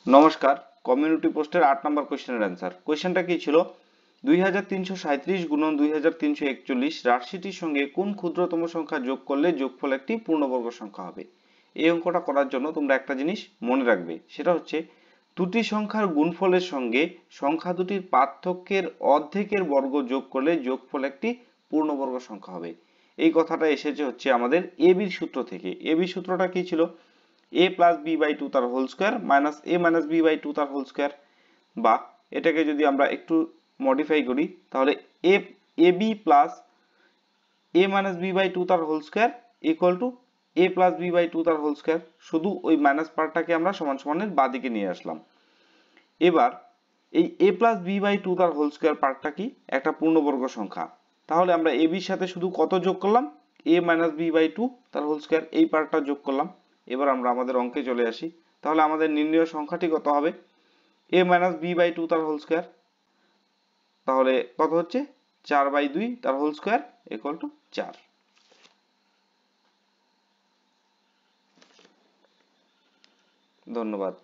নমস্কার, কমিউনিটি পোস্টের 8 নম্বর কোশ্চেনের অ্যান্সার। কোশ্চেনটা কি ছিল? 2337 গুণন 2341 রাশিটির সঙ্গে কোন ক্ষুদ্রতম সংখ্যা যোগ করলে যোগফল একটি পূর্ণবর্গ সংখ্যা হবে? এই অঙ্কটা করার জন্য তোমরা একটা জিনিস মনে রাখবে, সেটা হচ্ছে দুটি সংখ্যার গুণফলের সঙ্গে সংখ্যা দুটির পার্থক্যের অর্ধেকের বর্গ যোগ করলে যোগফল একটি পূর্ণবর্গ সংখ্যা হবে। এই কথাটা এসেছে হচ্ছে আমাদের এবির সূত্র থেকে। এবির সূত্রটা কি ছিল? a plus B by two তার whole square minus A minus B by two তার হোল স্কোয়ার, বা এটাকে যদি আমরা একটু মডিফাই করি তাহলে A A B plus A minus B by two তার whole square equal to A plus B by two তার হোল স্কোয়ার। শুধু ওই মাইনাস পার্টটাকে আমরা সমান সমানের বাদিকে নিয়ে আসলাম। এবার এই এ প্লাস বি বাই টু তার হোল স্কোয়ার পার্টটা কি? একটা পূর্ণবর্গ সংখ্যা। তাহলে আমরা এ বির সাথে শুধু কত যোগ করলাম? এ মাইনাস বি বাই টু তার হোল স্কোয়ার, এই পার্টটা যোগ করলাম। এবার আমরা আমাদের অঙ্কে চলে আসি। তাহলে আমাদের নির্ণয় সংখ্যাটি কত হবে? এ মাইনাস বি বাই টু তার হোল স্কোয়ার। তাহলে কত হচ্ছে? 4/2 তার হোল স্কোয়ার ইকুয়াল টু 4। ধন্যবাদ।